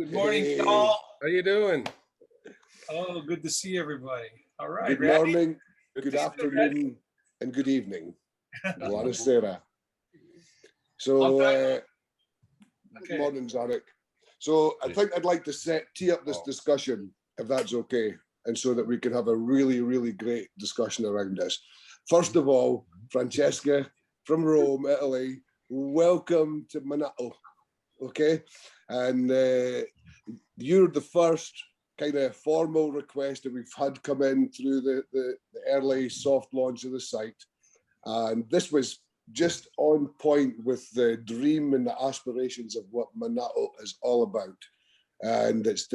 Good morning, Hey, y'all. how you doing? Oh, good to see everybody. All right, Good ready? morning, good Ready? afternoon, and good evening. Buonasera. I'm So, done. good morning, Zarek. So I think I'd like to tee up this discussion, if that's okay, and so that we can have a really, really great discussion around this. First of all, Francesca from Rome, Italy, welcome to Mana'o, okay? And you're the first kind of formal request that we've had come in through the early soft launch of the site. And this was just on point with the dream and the aspirations of what Mana'o is all about. And it's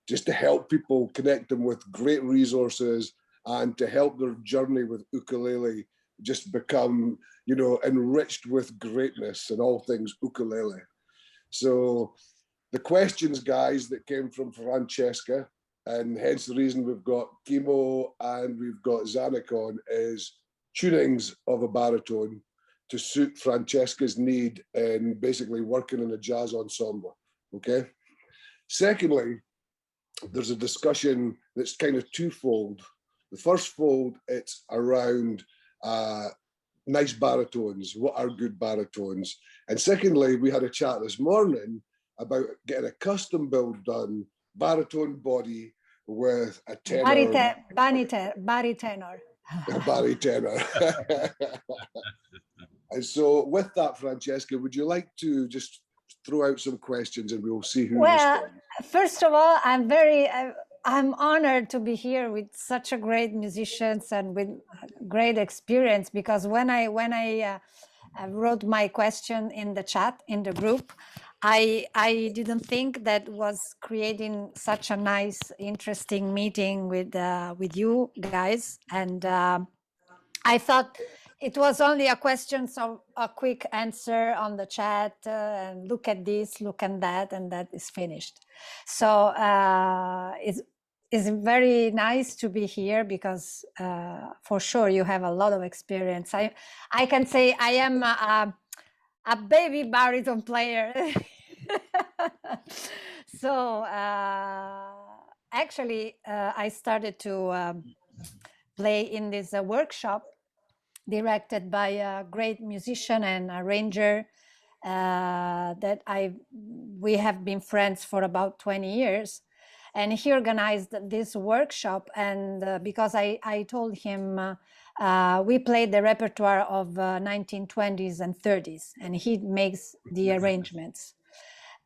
just to help people, connect them with great resources and to help their journey with ukulele just become, enriched with greatness and all things ukulele. So the questions, guys, that came from Francesca, and hence the reason we've got Kimo and we've got Zanik on, is tunings of a baritone to suit Francesca's need in basically working in a jazz ensemble, okay? Secondly, there's a discussion that's kind of twofold. The first fold, it's around nice baritones. What are good baritones? And secondly, we had a chat this morning about getting a custom build done, baritone body with a tenor. Baritenor. A baritone. And so with that, Francesca, would you like to just throw out some questions and we'll see who responds? First of all, I'm honored to be here with such a great musicians and with great experience, because when I wrote my question in the chat in the group, I didn't think that was creating such a nice, interesting meeting with you guys, and I thought it was only a question of a quick answer on the chat, and look at this, look at that, and that is finished. So it's very nice to be here, because for sure you have a lot of experience. I can say I am a baby baritone player. So actually I started to play in this workshop directed by a great musician and arranger that we have been friends for about 20 years. And he organized this workshop, and because I told him we played the repertoire of 1920s and 30s, and he makes the arrangements.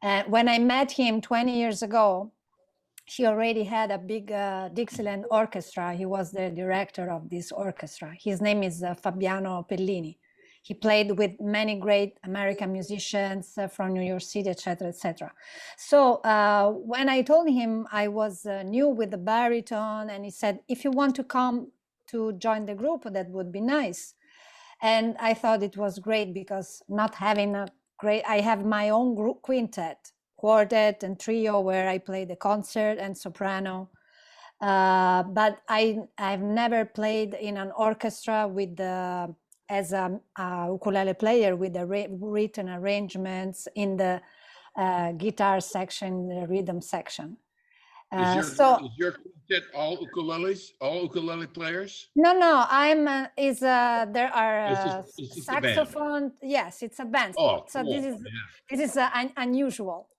And when I met him 20 years ago, he already had a big Dixieland orchestra. He was the director of this orchestra. His name is Fabiano Pellini. He played with many great American musicians from New York City, etc., etc. So when I told him I was new with the baritone, and he said, if you want to come to join the group, that would be nice. And I thought it was great, because not having I have my own group quintet, quartet and trio, where I play the concert and soprano. But I've never played in an orchestra with as a ukulele player with the written arrangements in the guitar section, the rhythm section. Is your quintet all ukuleles, all ukulele players? No, there are it's saxophone. Yes, it's a band. Oh, so cool. this is unusual,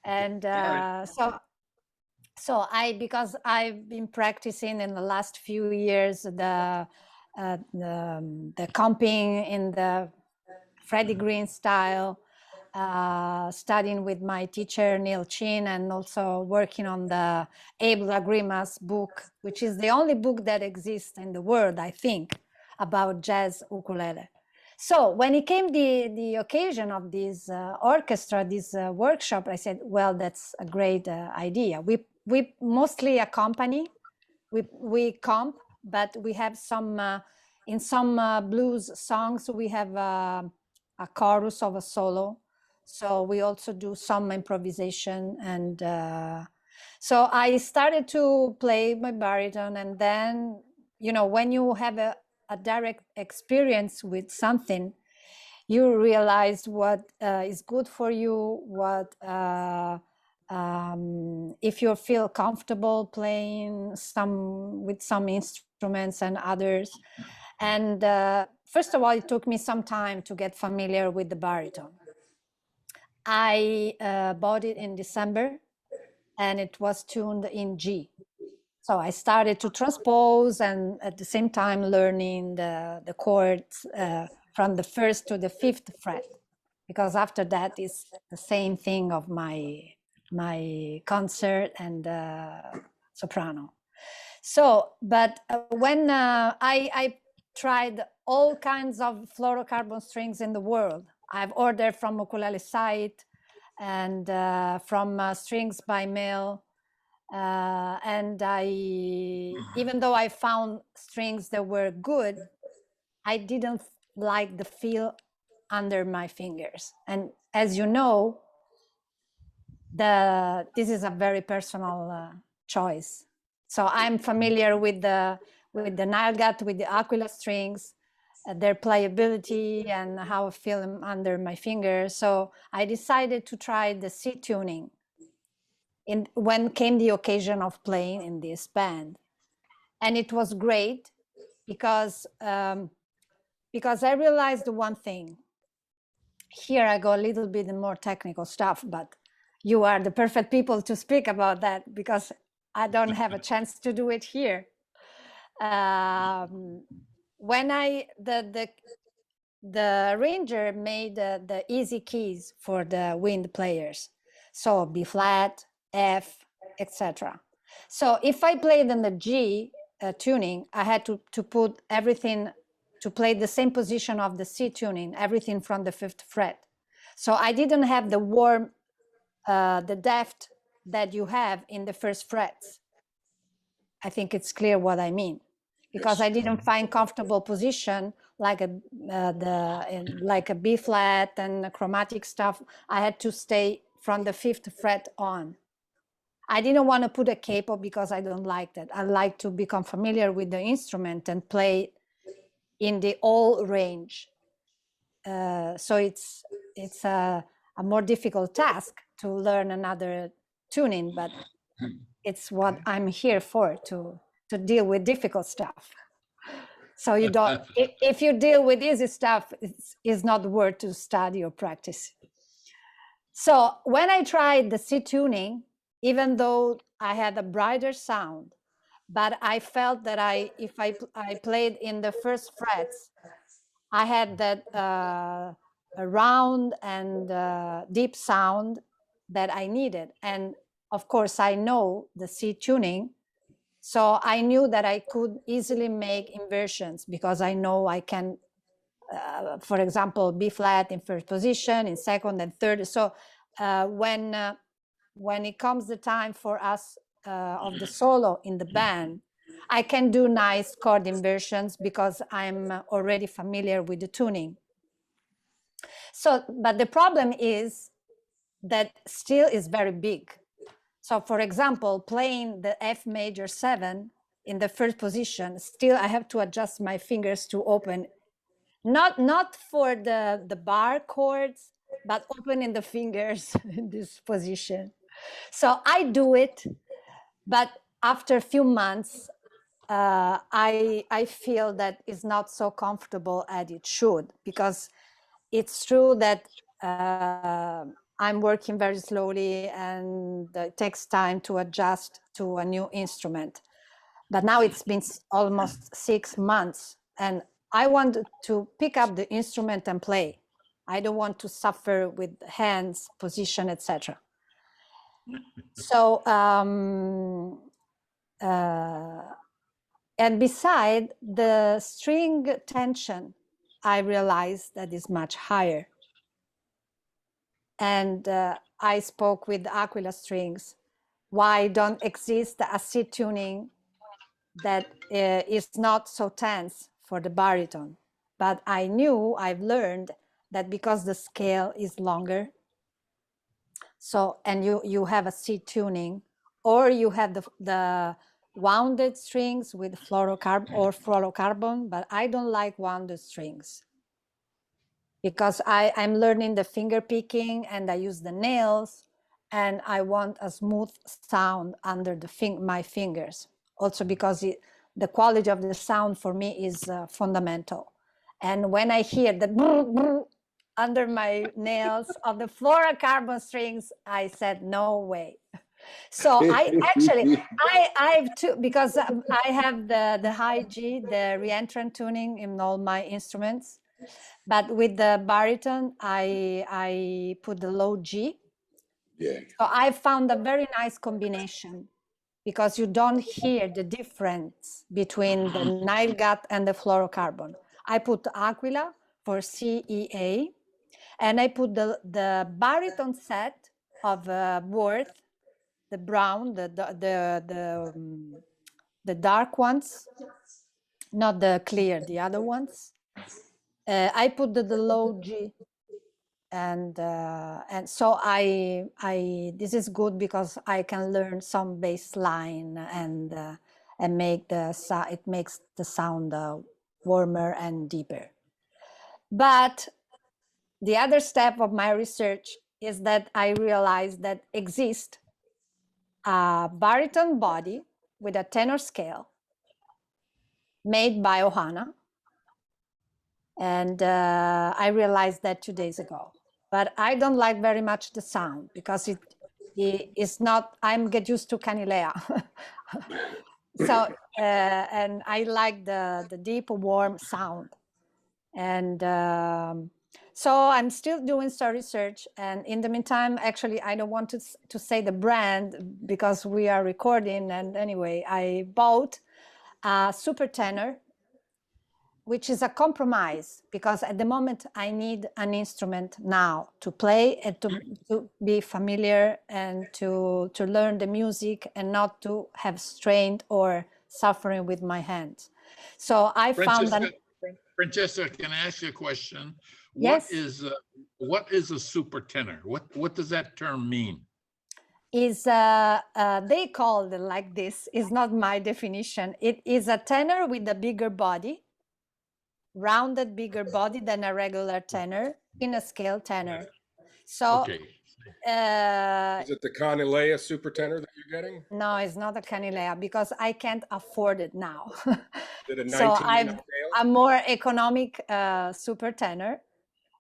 and because I've been practicing in the last few years the comping in the Freddie Green style, studying with my teacher Neil Chin, and also working on the Abe Lagrimas book, which is the only book that exists in the world, I think, about jazz ukulele. So when it came the occasion of this orchestra, this workshop, I said, well, that's a great idea. We mostly accompany, we comp, but we have some, in some blues songs, we have a chorus of a solo. So we also do some improvisation. And so I started to play my baritone. And then, when you have a direct experience with something, you realize what is good for you, what if you feel comfortable playing with some instruments and others. And first of all, it took me some time to get familiar with the baritone. I bought it in December, and it was tuned in G. So I started to transpose, and at the same time learning the chords from the first to the fifth fret, because after that is the same thing of my concert and soprano. So, but when I tried all kinds of fluorocarbon strings in the world, I've ordered from ukulele site and from strings by mail. And even though I found strings that were good, I didn't like the feel under my fingers. And as you know, this is a very personal choice. So I'm familiar with the Nile gut, with the Aquila strings, their playability and how I feel them under my fingers. So I decided to try the C tuning when came the occasion of playing in this band. And it was great because I realized one thing. Here I go a little bit more technical stuff, but you are the perfect people to speak about that because I don't have a chance to do it here. When the arranger made the easy keys for the wind players, so B flat, F, etc. So if I played in the G tuning, I had to put everything to play the same position of the C tuning, everything from the fifth fret. So I didn't have the warm, the depth that you have in the first frets. I think it's clear what I mean, because I didn't find comfortable position like a B flat and chromatic stuff. I had to stay from the fifth fret on. I didn't want to put a capo because I don't like that. I like to become familiar with the instrument and play in the all range. So it's a more difficult task to learn another tuning, but it's what I'm here for, to deal with difficult stuff. So you don't, if you deal with easy stuff, it's not worth to study or practice. So when I tried the C tuning, even though I had a brighter sound, but I felt that if I played in the first frets, I had that a round and deep sound that I needed. And of course, I know the C tuning. So I knew that I could easily make inversions because I know I can, for example, B flat in first position, in second and third. So when it comes the time for us of the solo in the band, I can do nice chord inversions because I'm already familiar with the tuning. So, but the problem is that still is very big. So for example, playing the F major 7 in the first position, still I have to adjust my fingers to open, not for the bar chords, but opening the fingers in this position. So I do it, but after a few months, I feel that it's not so comfortable as it should, because it's true that I'm working very slowly and it takes time to adjust to a new instrument. But now it's been almost 6 months and I want to pick up the instrument and play. I don't want to suffer with hands, position, etc. So, and beside the string tension, I realized that is much higher. And I spoke with Aquila strings. Why don't exist a C tuning that is not so tense for the baritone? But I've learned that because the scale is longer, so, and you have a C tuning, or you have the wounded strings with fluorocarbon, but I don't like wounded strings because I'm learning the finger picking and I use the nails. and I want a smooth sound under my fingers. Also because the quality of the sound for me is fundamental. And when I hear the brr, brr, under my nails of the fluorocarbon strings, I said, no way. So I've too, because I have the high G, the reentrant tuning in all my instruments, but with the baritone, I put the low G. Yeah. So I found a very nice combination because you don't hear the difference between the Nile gut and the fluorocarbon. I put Aquila for CEA, and I put the baritone set of Worth, the brown, the dark ones, not the clear, the other ones. I put the low G, and so I this is good because I can learn some bass line and make it makes the sound warmer and deeper. But the other step of my research is that I realized that exists a baritone body with a tenor scale made by Ohana. And I realized that 2 days ago. But I don't like very much the sound because it is not, I'm get used to Canilea. So, and I like the deep, warm sound. And so I'm still doing some research. And in the meantime, actually, I don't want to say the brand because we are recording. And anyway, I bought a super tenor, which is a compromise because at the moment I need an instrument now to play and to be familiar and to learn the music and not to have strained or suffering with my hands. So I found that. Francesca, can I ask you a question? Yes. What is a super tenor? What does that term mean? Is they call it like this, is not my definition. It is a tenor with a bigger body, rounded bigger body than a regular tenor in a scale tenor. So okay. Is it the Canilea super tenor that you're getting? No, it's not a Canilea because I can't afford it now. Is it a So 19 scale? I'm more economic super tenor,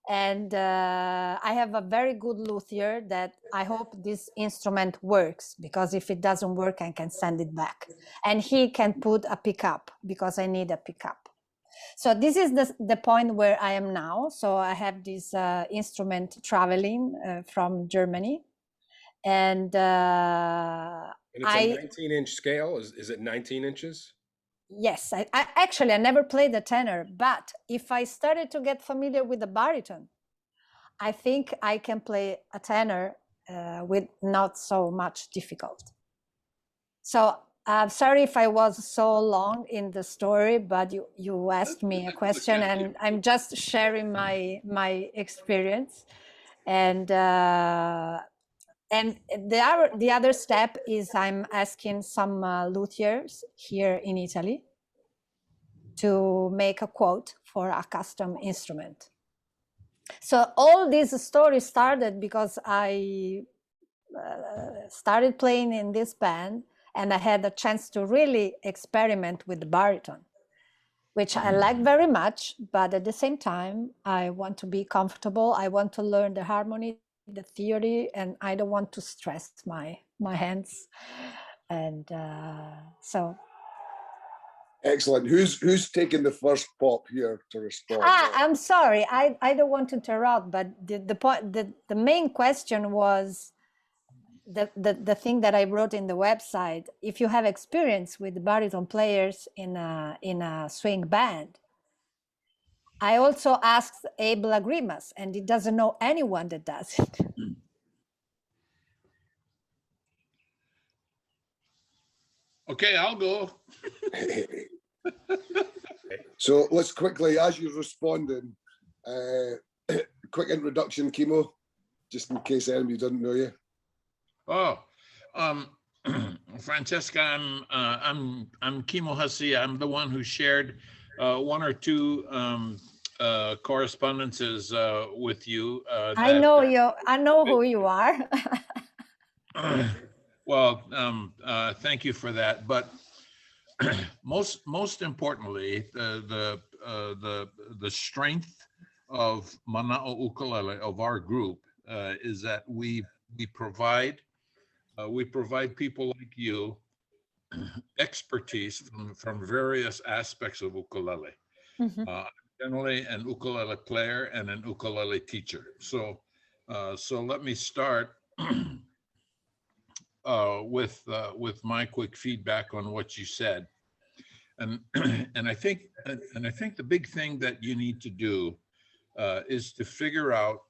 and I have a very good luthier that I hope this instrument works, because if it doesn't work, I can send it back, and he can put a pickup because I need a pickup. So this is the point where I am now. So I have this instrument traveling from Germany, and And it's a 19-inch scale. Is it 19 inches? Yes, I actually I never played the tenor, but if I started to get familiar with the baritone, I think I can play a tenor with not so much difficult. So I'm sorry if I was so long in the story, but you asked me a question, and I'm just sharing my experience. And the other step is I'm asking some luthiers here in Italy to make a quote for a custom instrument. So all this story started because I started playing in this band, and I had a chance to really experiment with the baritone, which I like very much, but at the same time, I want to be comfortable. I want to learn the harmony, the theory, and I don't want to stress my hands. And so. Excellent. Who's taking the first pop here to respond? I'm sorry, I don't want to interrupt, but the main question was the thing that I wrote in the website. If you have experience with baritone players in a swing band. I also asked Abe Lagrimas, and he doesn't know anyone that does it. Okay, I'll go. So let's quickly, as you're responding, quick introduction, Kimo, just in case anybody doesn't know you. Oh, Francesca, I'm Kimo Hussey. I'm the one who shared one or two correspondences with you. I know you. I know who you are. Well, thank you for that. But most importantly, the strength of Mana'o Ukulele, of our group, is that we provide people like you expertise from various aspects of ukulele. Mhm. Generally an ukulele player and an ukulele teacher. So let me start with my quick feedback on what you said. And and I think the big thing that you need to do is to figure out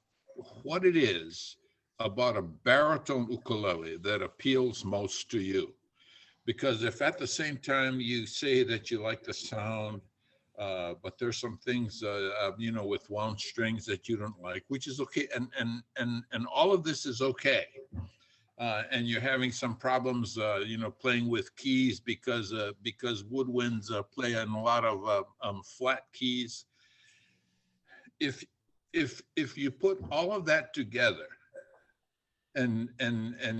what it is about a baritone ukulele that appeals most to you. Because if at the same time you say that you like the sound, but there's some things, with wound strings that you don't like, which is okay, and all of this is okay. And you're having some problems, playing with keys because woodwinds play on a lot of flat keys. If you put all of that together and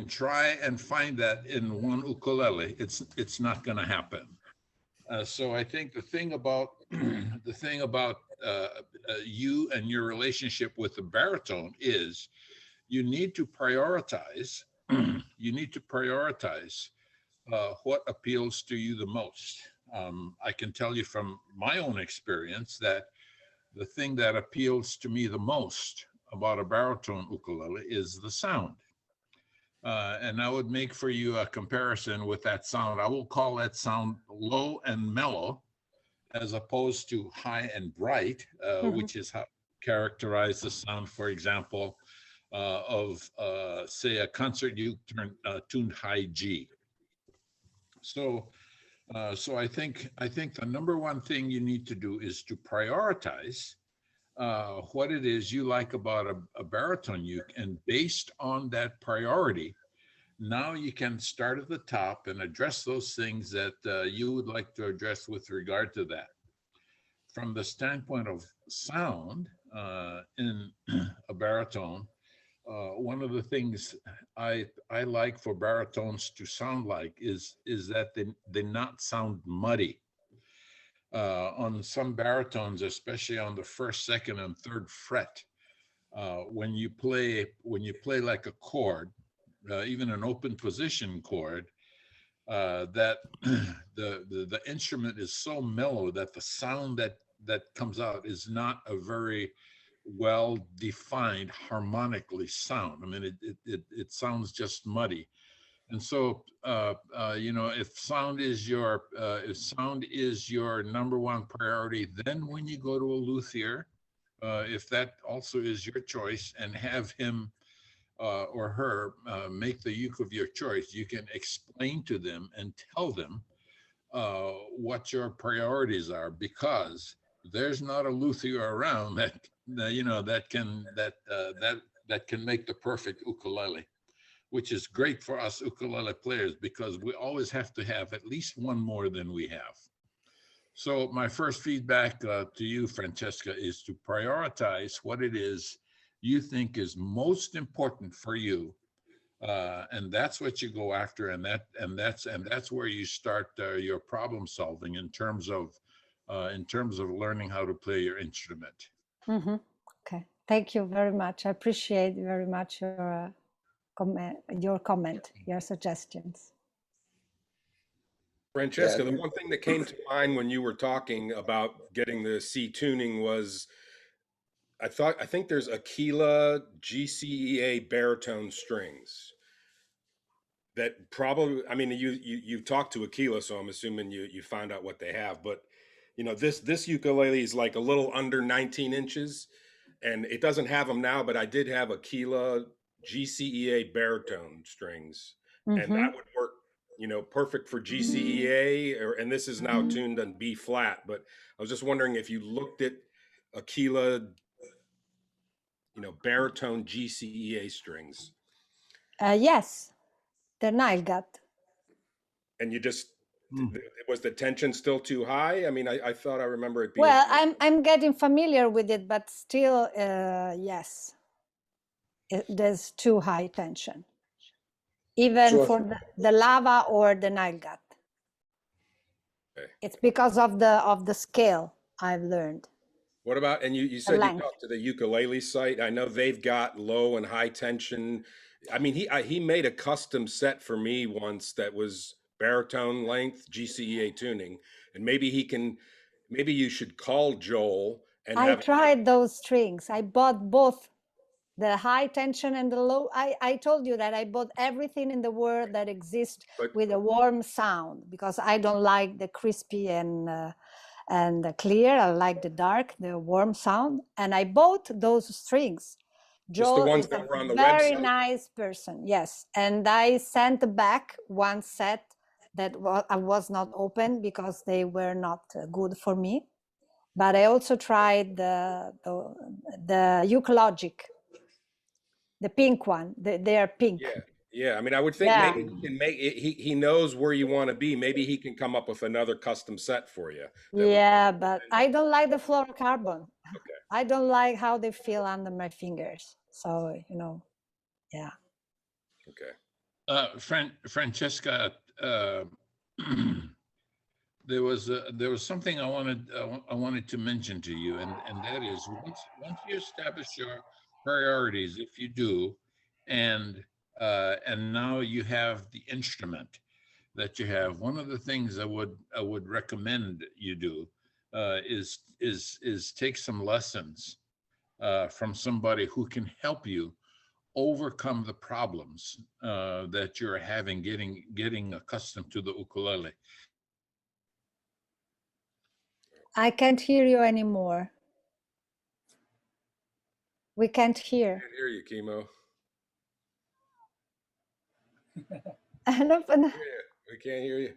try and find that in one ukulele, it's not going to happen. So I think the thing about you and your relationship with the baritone is you need to prioritize. You need to prioritize what appeals to you the most. I can tell you from my own experience that the thing that appeals to me the most about a baritone ukulele is the sound. And I would make for you a comparison with that sound. I will call that sound low and mellow, as opposed to high and bright, which is how characterize the sound, for example, of say a concert you tuned high G. So, so I think the number one thing you need to do is to prioritize what it is you like about a baritone uke, and based on that priority, now you can start at the top and address those things that you would like to address with regard to that. From the standpoint of sound in a baritone, one of the things I like for baritones to sound like is that they not sound muddy. On some baritones, especially on the first, second, and third fret, when you play like a chord, even an open position chord, that the instrument is so mellow that the sound that comes out is not a very well defined harmonically sound. I mean, it sounds just muddy. And so, if sound is your number one priority, then when you go to a luthier, if that also is your choice, and have him or her make the uke of your choice, you can explain to them and tell them what your priorities are, because there's not a luthier around that can make the perfect ukulele, which is great for us ukulele players because we always have to have at least one more than we have. So my first feedback to you, Francesca, is to prioritize what it is you think is most important for you, and that's what you go after, and that's where you start your problem solving in terms of learning how to play your instrument. Okay, thank you very much. I appreciate very much your comment, your suggestions. Francesca, the one thing that came to mind when you were talking about getting the C tuning was I think there's Aquila GCEA baritone strings that probably, I mean, you talked to Aquila, so I'm assuming you found out what they have, but this ukulele is like a little under 19 inches and it doesn't have them now, but I did have Aquila GCEA baritone strings and that would work, perfect for GCEA, and this is now tuned on B flat, but I was just wondering if you looked at Aquila, baritone GCEA strings. Yes, they're not gut. And you just, was the tension still too high? I mean, I thought I remember it being. Well, I'm getting familiar with it, but still, yes, there's too high tension. even So- for the lava or the Nile gut. Okay. It's because of the scale I've learned. What about, and you said you length. talked to the ukulele site. I know they've got low and high tension. I mean, he made a custom set for me once that was baritone length, GCEA tuning, and maybe you should call Joel and I have. tried those strings. I bought both the high tension and the low. I told you that I bought everything in the world that exists But- with a warm sound, because I don't like the crispy and the clear. I like the dark, the warm sound. And I bought those strings. Just the Joel ones is that a were on the very website. nice person. Yes. And I sent back one set that was not open because they were not good for me. But I also tried the Ukelogic, the pink one. They are pink. Yeah. Yeah. I mean, I would think Yeah. maybe he can make it, he knows where you want to be. Maybe he can come up with another custom set for you. Yeah, but I don't like the fluorocarbon. Okay. I don't like how they feel under my fingers. So, yeah. Okay. Francesca, there was something I wanted to mention to you, and that is once you establish your priorities, if you do, and now you have the instrument that you have. One of the things I would recommend you do is take some lessons from somebody who can help you overcome the problems that you're having getting accustomed to the ukulele. I can't hear you anymore. We can't hear. Can't hear you, Chemo. No, but no. We can't hear you.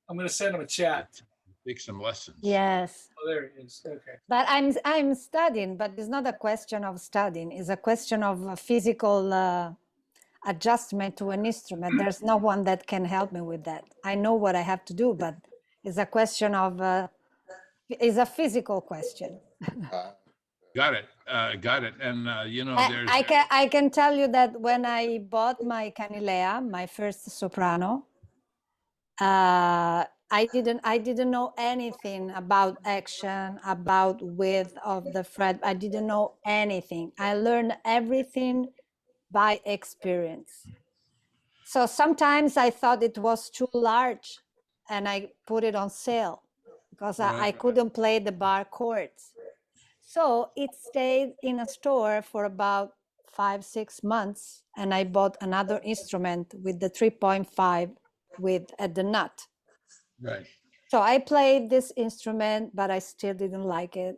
I'm going to send him a chat. Take some lessons. Yes. Oh, there it is. Okay. But I'm studying, but it's not a question of studying. It's a question of a physical adjustment to an instrument. There's no one that can help me with that. I know what I have to do, but it's a question of, it's a physical question. Got it. And there's I can tell you that when I bought my Canilea, my first soprano, I didn't know anything about action, about width of the fret. I didn't know anything. I learned everything by experience. So sometimes I thought it was too large and I put it on sale because I couldn't play the bar chords. So it stayed in a store for about 5-6 months, and I bought another instrument with the 3.5 width at the nut. right. So I played this instrument, but I still didn't like it.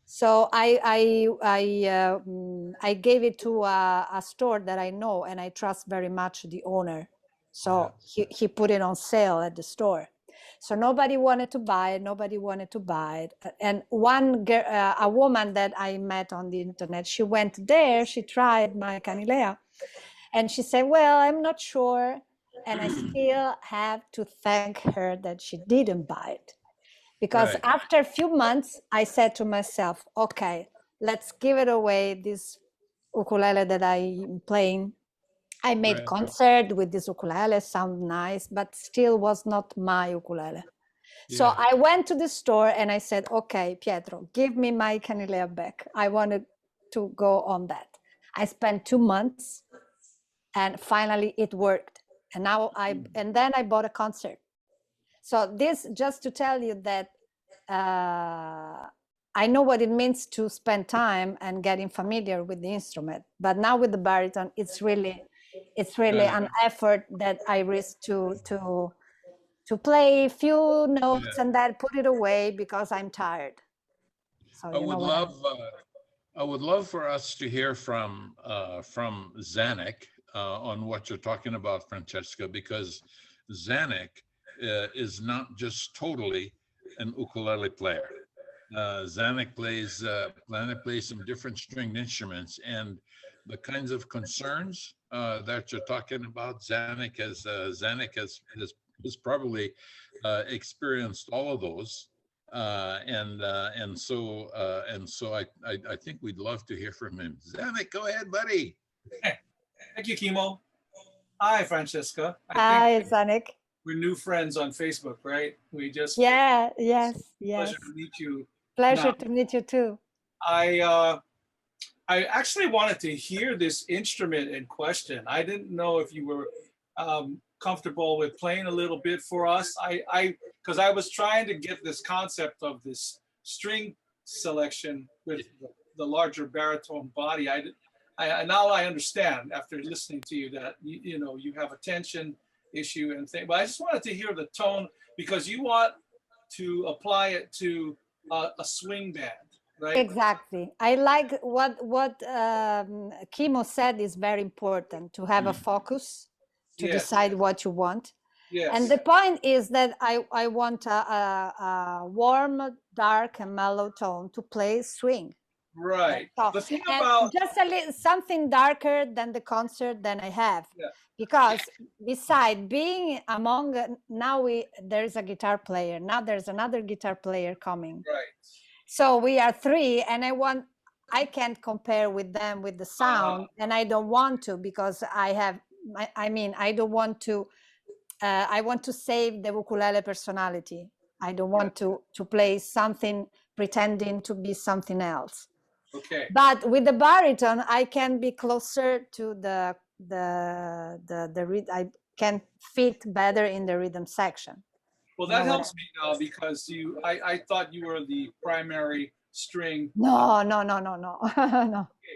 So I gave it to a store that I know and I trust very much the owner. So he put it on sale at the store. So nobody wanted to buy it. And one girl, a woman that I met on the internet, she went there, she tried my Canilea, and she said, well, I'm not sure. And I still have to thank her that she didn't buy it. Because Right. after a few months, I said to myself, okay, let's give it away, this ukulele that I'm playing. I made Right. concert with this ukulele, sound nice, but still was not my ukulele. So Yeah. I went to the store and I said, okay, Pietro, give me my Canilea back. I wanted to go on that. I spent 2 months and finally it worked. And then I bought a concert. So this just to tell you that I know what it means to spend time and getting familiar with the instrument. But now with the baritone, it's really an effort that I risk to play a few notes and then put it away because I'm tired. So I would love for us to hear from Zanuck on what you're talking about, Francesca, because Zanuck is not just totally an ukulele player. Zanuck plays some different stringed instruments, and the kinds of concerns that you're talking about, Zanuck has probably experienced all of those. And so I think we'd love to hear from him. Zamek, go ahead, buddy. Thank you, Kimo. Hi, Francesca. I Hi, think Zanik. we're new friends on Facebook, right? We just Yeah, yes, pleasure yes. to meet you. Pleasure Now, to meet you too. I actually wanted to hear this instrument in question. I didn't know if you were comfortable with playing a little bit for us. Because I was trying to get this concept of this string selection with the larger baritone body. Now I understand after listening to you that you know you have a tension issue and thing. But I just wanted to hear the tone because you want to apply it to a swing band, right? Exactly. I like what Kimo said is very important to have a focus to Yes. decide what you want. Yes. And the point is that I want a warm, dark, and mellow tone to play swing. Right. So, The thing and about just a little something darker than the concert than I have, because beside being among now there's a guitar player, now there's another guitar player coming. right. So we are three, and I can't compare with them with the sound, and I don't want to because I don't want to. I want to save the ukulele personality. I don't want to play something pretending to be something else. Okay. But with the baritone, I can be closer to the I can fit better in the rhythm section. Well, that helps me now because I thought you were the primary string. No, no.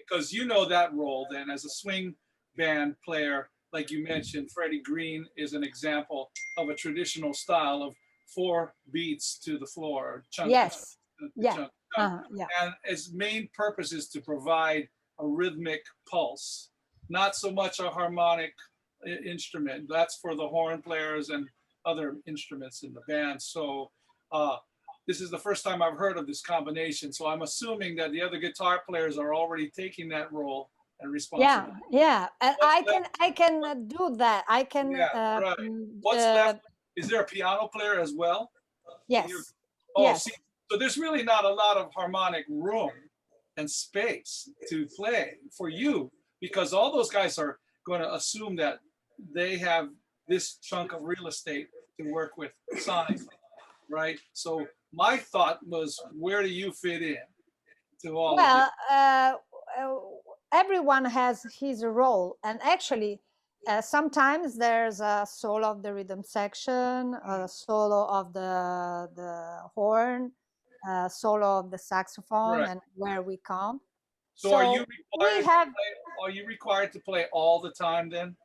Because you know that role then as a swing band player, like you mentioned, Freddie Green is an example of a traditional style of 4 beats to the floor. Chunk, Yes. chunk, Yeah. And its main purpose is to provide a rhythmic pulse, not so much a harmonic instrument. That's for the horn players and other instruments in the band. So this is the first time I've heard of this combination. So I'm assuming that the other guitar players are already taking that role and responsibility. Yeah. I can do that. I can. Right. What's left? Is there a piano player as well? Yes. Yes. See, so there's really not a lot of harmonic room and space to play for you because all those guys are going to assume that they have this chunk of real estate to work with sonically, right? So my thought was, where do you fit in to all of this? Everyone has his role, and actually, sometimes there's a solo of the rhythm section, a solo of the horn, a solo of the saxophone, Right. and where we come. So are you required to play all the time then?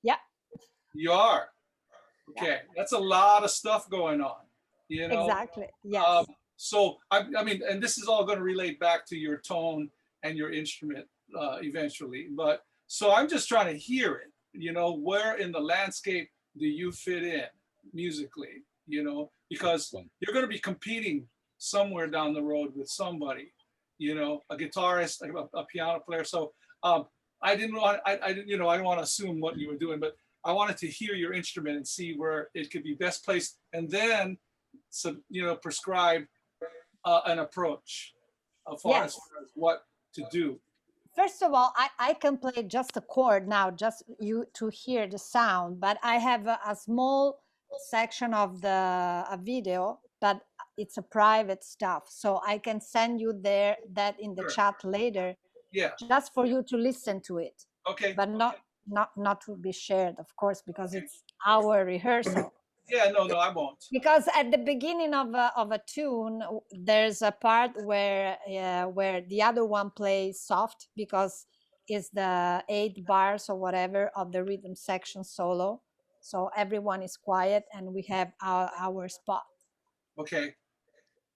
Yeah. You are. Okay, that's a lot of stuff going on. You know. Exactly. Yes. So I mean, and this is all going to relate back to your tone and your instrument eventually. But so I'm just trying to hear it. You know, where in the landscape do you fit in musically? You know, because you're going to be competing somewhere down the road with somebody. You know, a guitarist, a piano player. So I didn't want I didn't want to assume what you were doing, but I wanted to hear your instrument and see where it could be best placed, and then prescribe an approach as far as what to do. First of all, I can play just a chord now, just you to hear the sound, but I have a small section of a video, but it's a private stuff. So I can send you that in the chat later. Yeah. Just for you to listen to it. Okay. But not to be shared, of course, because it's our rehearsal. Yeah, no, I won't. Because at the beginning of a tune, there's a part where the other one plays soft because it's the 8 bars or whatever of the rhythm section solo. So everyone is quiet and we have our spot. Okay.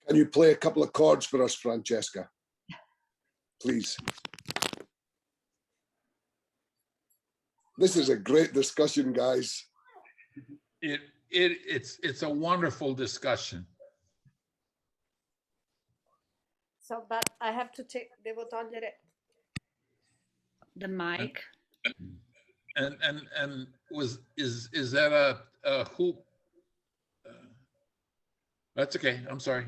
Can you play a couple of chords for us, Francesca? Please. This is a great discussion, guys. It's a wonderful discussion. So, but I have to take. Devo togliere the mic. And is that a hoop? That's okay. I'm sorry.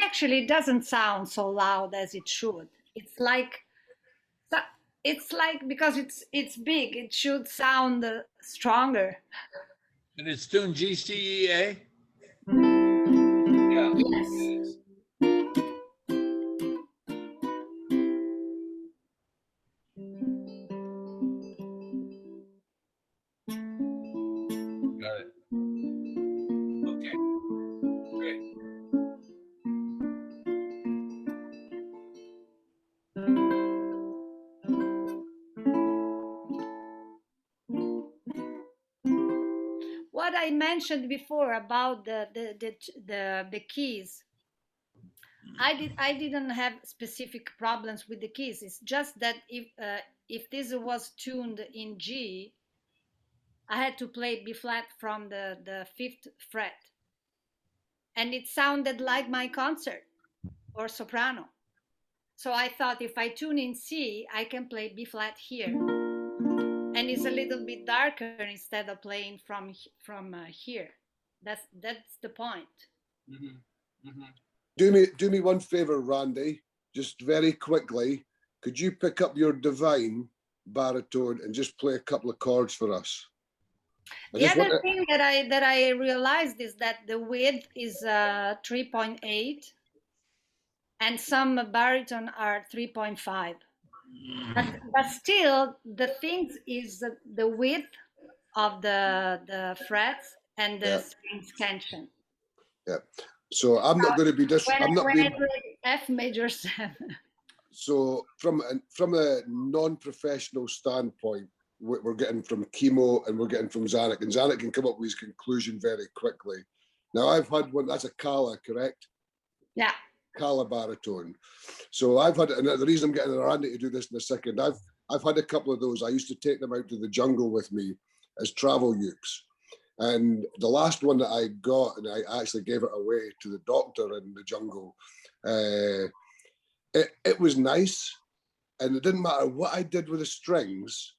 Actually, it doesn't sound so loud as it should. It's like because it's big, it should sound stronger. And it's tuned G, C, E, A. Yeah. Yes. Got it. Okay. Great. What I mentioned before about the keys, I didn't have specific problems with the keys. It's just that if this was tuned in G, I had to play B flat from the 5th fret, and it sounded like my concert or soprano. So I thought if I tune in C, I can play B flat here, and it's a little bit darker instead of playing from here. That's the point. Mhm, mhm. Do me one favor, Randy, just very quickly. Could you pick up your divine baritone and just play a couple of chords for us? The other thing that I realized is that the width is 3.8, and some baritone are 3.5. But still, the thing is the width of the frets and the strings tension. Yeah. So I'm not going to be I'm not being. I play F major 7. So from a non-professional standpoint, we're getting from Chemo and we're getting from Zanuck, and Zanuck can come up with his conclusion very quickly. Now I've had one. That's a Kala, correct? Yeah. Kala baritone. So I've had, and the reason I'm getting Randy to do this in a second, I've had a couple of those. I used to take them out to the jungle with me as travel ukes. And the last one that I got, and I actually gave it away to the doctor in the jungle, it was nice. And it didn't matter what I did with the strings,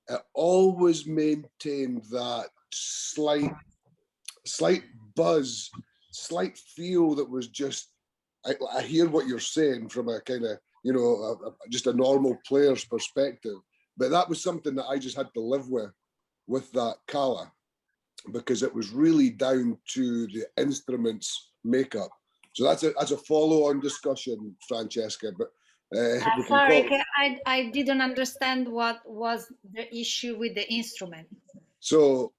it always maintained that slight buzz, slight feel that was just, I hear what you're saying from a kind of, you know, just a normal player's perspective. But that was something that I just had to live with that Kala, because it was really down to the instrument's makeup. So that's a follow-on discussion, Francesca. But sorry, I didn't understand what was the issue with the instrument. So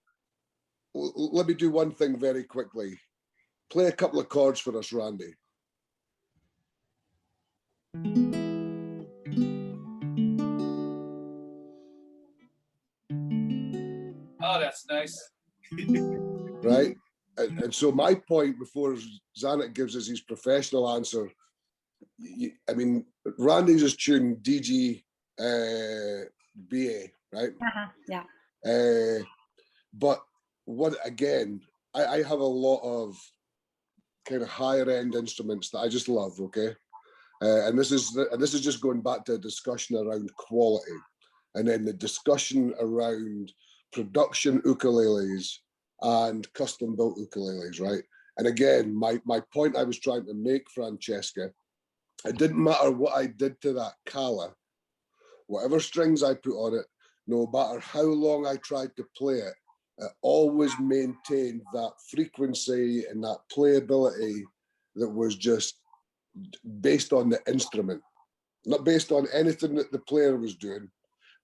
let me do one thing very quickly. Play a couple of chords for us, Randy. Oh, that's nice. Right? And so my point before Zanuck gives us his professional answer, I mean, Randy's is tuned DG BA, right? Yeah. But what, again, I have a lot of kind of higher end instruments that I just love, okay? And this is just going back to a discussion around quality, and then the discussion around production ukuleles and custom built ukuleles, right? And again, my point I was trying to make, Francesca, it didn't matter what I did to that Kala, whatever strings I put on it, no matter how long I tried to play it, it always maintained that frequency and that playability that was just based on the instrument, not based on anything that the player was doing,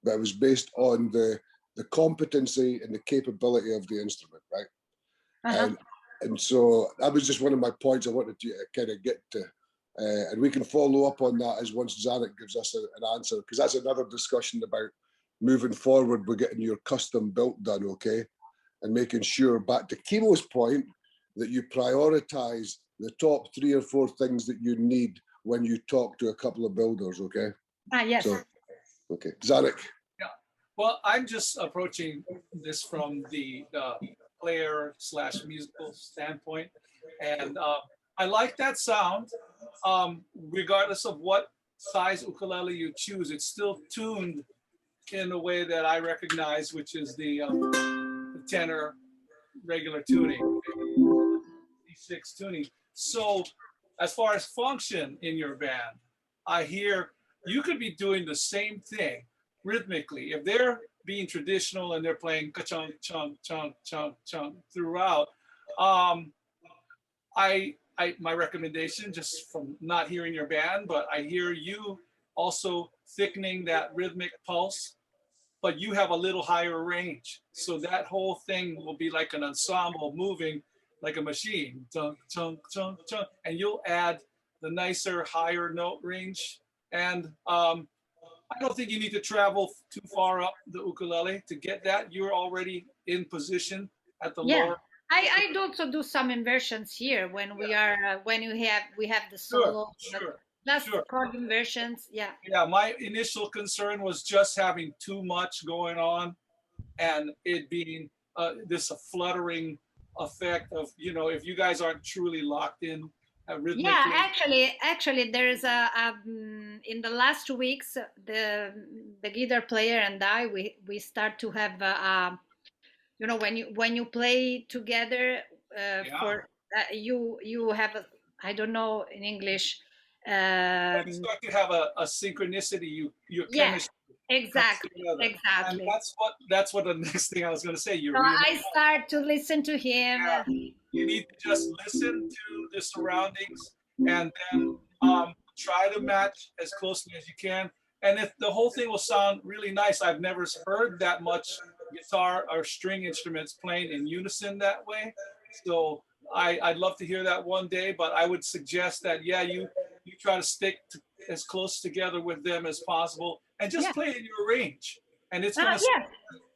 but it was based on the competency and the capability of the instrument, right? And so that was just one of my points I wanted to kind of get to. And we can follow up on that as once Zanuck gives us an answer, because that's another discussion about moving forward. We're getting your custom built done, okay? And making sure, back to Chemo's point, that you prioritize the top 3 or 4 things that you need when you talk to a couple of builders, okay? Yes. So, okay. Zanuck. Yeah. Well, I'm just approaching this from the player / musical standpoint. And I like that sound. Regardless of what size ukulele you choose, it's still tuned in a way that I recognize, which is the tenor, regular tuning, C6 tuning. So as far as function in your band, I hear you could be doing the same thing rhythmically. If they're being traditional and they're playing ka-chung, chung, chung, chung, chung throughout, um, my recommendation, just from not hearing your band, but I hear you also thickening that rhythmic pulse, but you have a little higher range. So that whole thing will be like an ensemble moving like a machine, chunk, chunk, chunk, chunk, and you'll add the nicer higher note range. And I don't think you need to travel too far up the ukulele to get that. You're already in position at the Yeah. lower. I also do some inversions here when we are when we have the Sure, solo, sure, plus sure. chord inversions. Yeah. Yeah, my initial concern was just having too much going on and it being this a fluttering effect of, you know, if you guys aren't truly locked in Yeah, rhythmically. actually, there's in the last 2 weeks, the guitar player and I we start to have you know, when you play together Yeah, for you have a, I don't know in English. you start to have a synchronicity, your Yeah, chemistry comes exactly, together. And exactly. that's what the next thing I was going to say. You So really, I start to listen to him. yeah, you need to just listen to the surroundings and then try to match as closely as you can. And if the whole thing will sound really nice, I've never heard that much guitar or string instruments playing in unison that way. So I'd love to hear that one day, but I would suggest that, yeah, you try to stick to, as close together with them as possible and just Yeah. play in your range. And Yeah.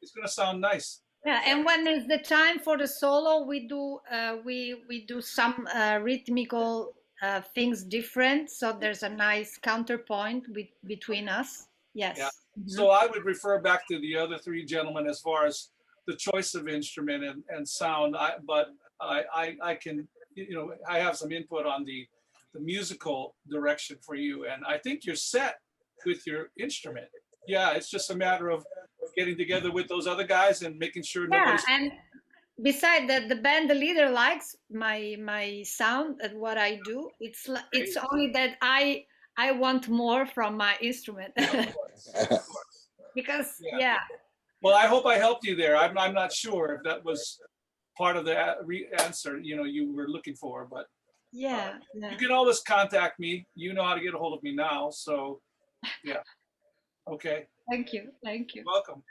it's gonna sound nice. Yeah, and when is the time for the solo, we do we do some rhythmical things different, so there's a nice counterpoint between us. Yeah. Yes. So I would refer back to the other three gentlemen as far as the choice of instrument and sound. I can, you know, I have some input on the musical direction for you, and I think you're set with your instrument. Yeah, it's just a matter of getting together with those other guys and making sure Yeah, nobody's. and beside that, the band, the leader likes my sound and what I do. It's only that I want more from my instrument because yeah. Well, I hope I helped you there. I'm not sure if that was part of the answer, you know, you were looking for, but Yeah, you can always contact me. You know how to get a hold of me now. So yeah. Okay. Thank you. Thank you. Welcome.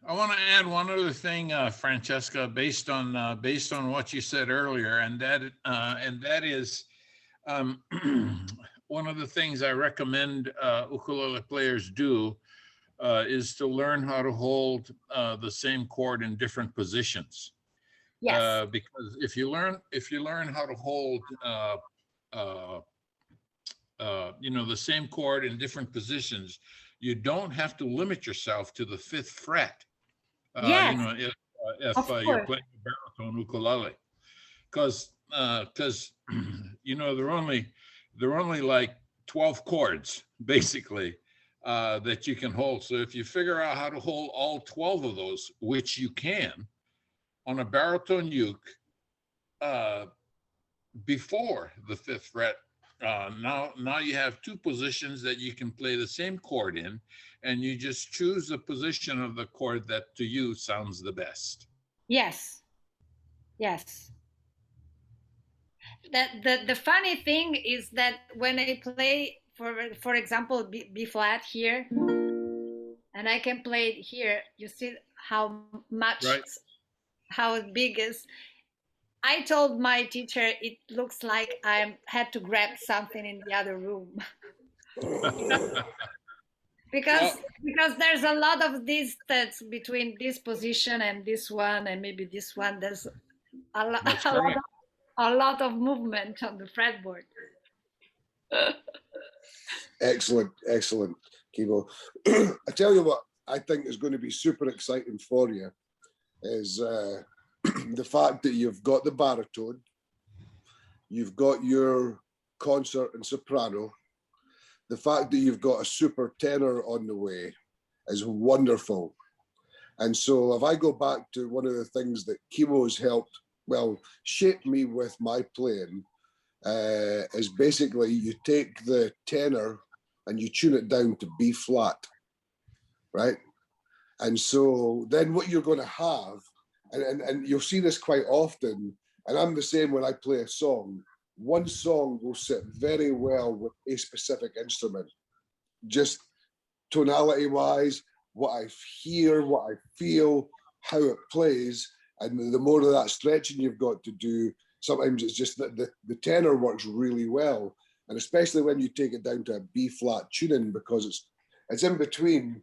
I want to add one other thing, Francesca, based on what you said earlier, and that is one of the things I recommend ukulele players do is to learn how to hold the same chord in different positions. Yes. Because if you learn how to hold you know, the same chord in different positions, you don't have to limit yourself to the fifth fret. Yes. You know, if Of you're course. playing a baritone ukulele, because you know, there are only like 12 chords basically that you can hold. So if you figure out how to hold all 12 of those, which you can on a baritone uke before the fifth fret, now you have two positions that you can play the same chord in, and you just choose the position of the chord that to you sounds the best. Yes. Yes. The funny thing is that when I play, for example, B flat here, and I can play it here, you see how much, Right. how big is. I told my teacher it looks like I had to grab something in the other room because there's a lot of distance between this position and this one, and maybe this one. There's That's correct. a lot of movement on the fretboard. Excellent, excellent, Kibo. I tell you what, I think is going to be super exciting for you is the fact that you've got the baritone, you've got your concert and soprano, the fact that you've got a super tenor on the way is wonderful. And so if I go back to one of the things that Chemo's helped, well, shape me with my playing, is basically you take the tenor and you tune it down to B flat, right? And so then what you're going to have, and you'll see this quite often, and I'm the same when I play a song, one song will sit very well with a specific instrument, just tonality wise, what I hear, what I feel, how it plays. And the more of that stretching you've got to do, sometimes it's just that the tenor works really well. And especially when you take it down to a B flat tuning, because it's in between,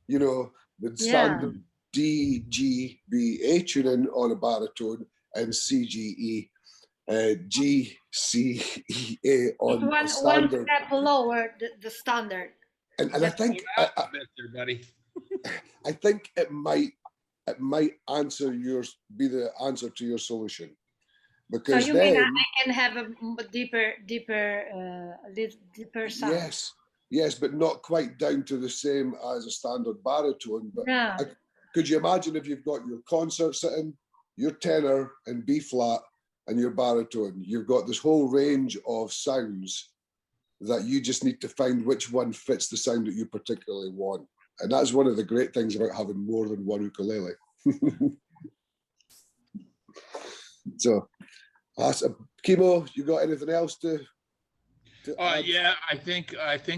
you know, the standard D, G, B, A tuning on a baritone and C, G, E, G, C, E, A on a standard. One step lower, the standard. And I think buddy. I think it might be the answer to your solution, because so you then mean I can have a deeper sound? Yes, but not quite down to the same as a standard baritone. But No. Could you imagine if you've got your concert sitting, your tenor in B flat, and your baritone? You've got this whole range of sounds that you just need to find which one fits the sound that you particularly want. And that's one of the great things about having more than one ukulele. So, Chemo, you got anything else to yeah, I think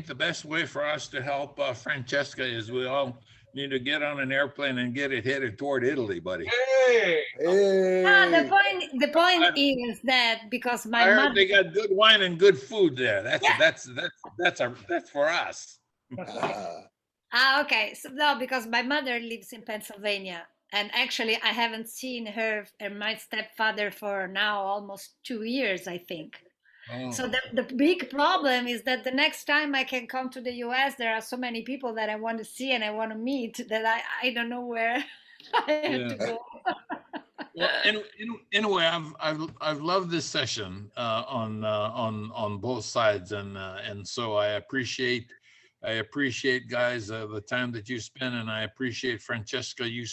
the best way for us to help Francesca is we all need to get on an airplane and get it headed toward Italy, buddy. Hey! The point is that because I heard they got good wine and good food there. That's for us. Okay. So no, because my mother lives in Pennsylvania, and actually I haven't seen her and my stepfather for now almost 2 years, I think. Oh. So the big problem is that the next time I can come to the US, there are so many people that I want to see and I want to meet that I don't know where I have to go. Well, anyway, I've loved this session on both sides, and so I appreciate guys the time that you spend, and I appreciate Francesca you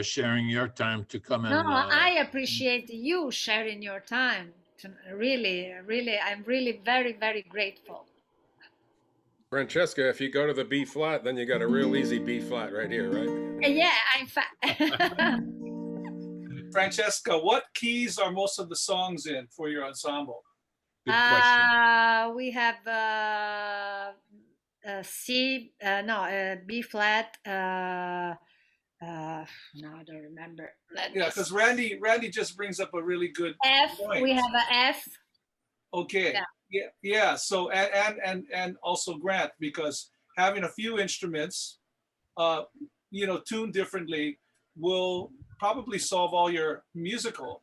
sharing your time to come in. No, I appreciate you sharing your time. Really, I'm really very, very grateful. Francesca, if you go to the B flat, then you got a real easy B flat right here, right? Yeah, in fact. Francesca, what keys are most of the songs in for your ensemble? Good question. We have B flat. No, I don't remember. Yeah, because Randy just brings up a really good F. point. We have a F. Okay. Yeah. So and also Grant, because having a few instruments, tuned differently will probably solve all your musical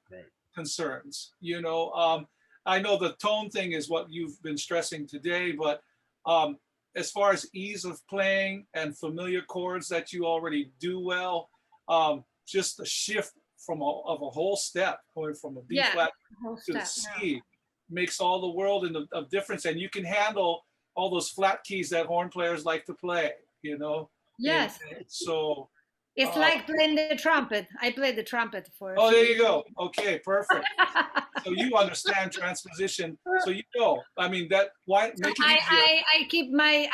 concerns. I know the tone thing is what you've been stressing today, but as far as ease of playing and familiar chords that you already do well, just the shift of a whole step going from a B flat to a C makes all the world of difference, and you can handle all those flat keys that horn players like to play. Yes. And so it's like playing the trumpet. I played the trumpet for. Oh, there you go. Okay, perfect. So you understand transposition. So I mean that. Why make it easier? I keep my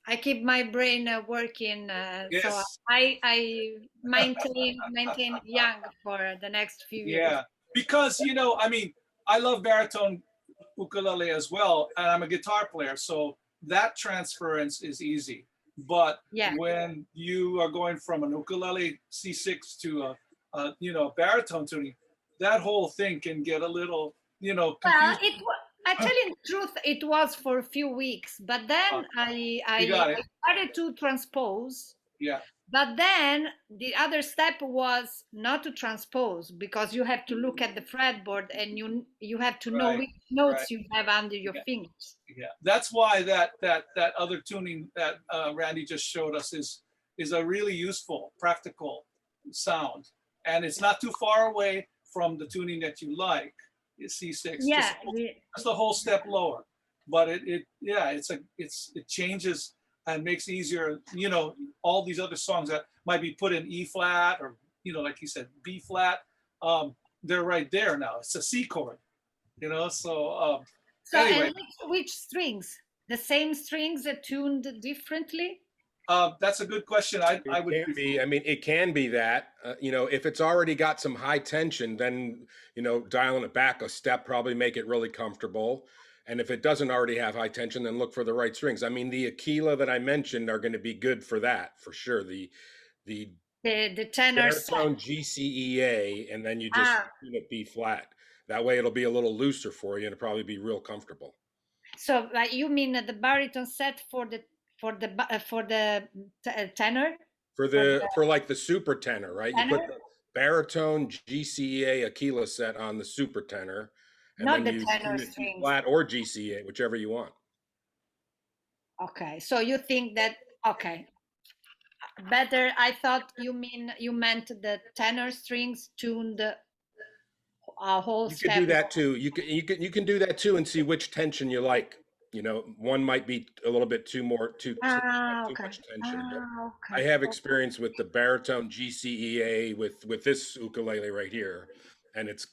I keep my brain working. Yes. So I maintain young for the next few years. Yeah, because I mean, I love baritone ukulele as well, and I'm a guitar player, so that transference is easy. But when you are going from an ukulele C6 to a baritone tuning, that whole thing can get a little confused. Well, I tell you the truth, it was for a few weeks, but then I started to transpose. Yeah. But then the other step was not to transpose, because you have to look at the fretboard and you have to know which notes you have under your fingers. Yeah, that's why that other tuning that Randy just showed us is a really useful, practical sound, and it's not too far away from the tuning that you like. C6. Yeah, just a whole step lower, but it changes and makes it easier, you know, all these other songs that might be put in E flat or, you know, like you said, B flat, they're right there now. It's a C chord, you know, so So, anyway. and which strings? The same strings are tuned differently? That's a good question. I would It can be. I mean, it can be that. You know, if it's already got some high tension, then you know, dialing it back a step probably make it really comfortable. And if it doesn't already have high tension, then look for the right strings. I mean, the Aquila that I mentioned are going to be good for that for sure. The The tenor set. baritone GCEA, and then you just tune it B flat. That way, it'll be a little looser for you, and it'll probably be real comfortable. So, you mean the baritone set for the tenor? For like the super tenor, right? Tenor? You put the baritone GCEA Aquila set on the super tenor, and Not then the you tenor tune it B strings. flat or GCEA, whichever you want. Okay, so you think that, okay, better. I thought you meant the tenor strings tuned a whole You could step. do that too. You can do that too and see which tension you like. You know, one might be a little bit too okay. much tension, but I Okay. have experience with the baritone GCEA with this ukulele right here, and it's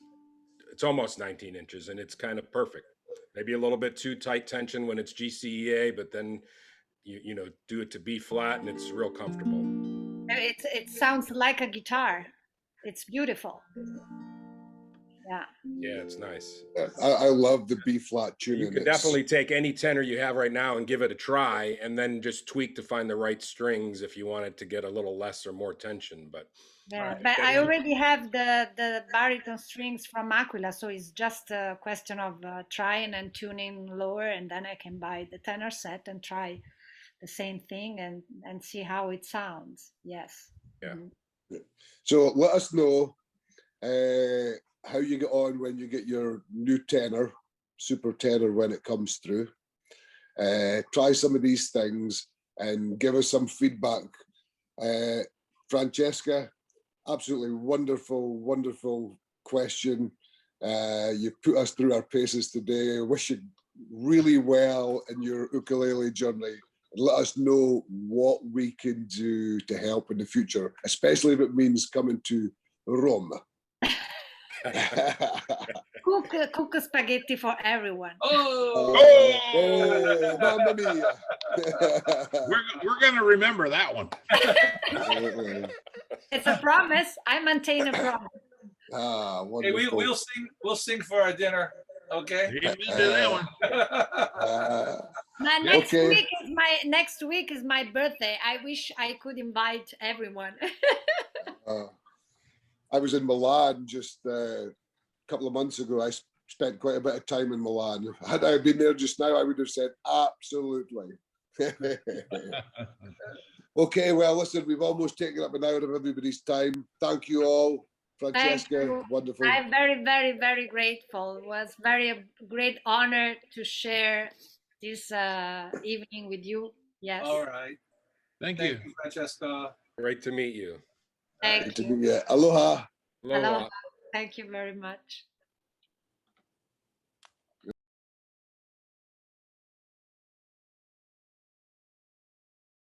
almost 19 inches, and it's kind of perfect. Maybe a little bit too tight tension when it's GCEA, but then you know, do it to B flat, and it's real comfortable. It sounds like a guitar. It's beautiful. Yeah. Yeah, it's nice. I love the B flat tuning. You could definitely take any tenor you have right now and give it a try, and then just tweak to find the right strings if you want it to get a little less or more tension. But Yeah, but I already have the baritone strings from Aquila, so it's just a question of trying and tuning lower, and then I can buy the tenor set and try the same thing and see how it sounds. Yes. Yeah. So let us know how you get on when you get your new tenor, super tenor, when it comes through. Try some of these things and give us some feedback. Francesca, absolutely wonderful, wonderful question. You put us through our paces today. I wish you really well in your ukulele journey. Let us know what we can do to help in the future, especially if it means coming to Rome. Cook spaghetti for everyone. Oh, mamma mia. We're going to remember that one. It's a promise. I maintain a promise. Hey, we'll sing for our dinner. Okay. Amen to that one. Next week is my birthday. I wish I could invite everyone. I was in Milan just a couple of months ago. I spent quite a bit of time in Milan. Had I been there just now, I would have said absolutely. Okay, well, listen, we've almost taken up an hour of everybody's time. Thank you all. Francesca, wonderful. I'm very, very, very grateful. It was a great honor to share this evening with you. Yes. All right. Thank you, Francesca. Great to meet you. Thank you. Aloha. Aloha. Thank you very much.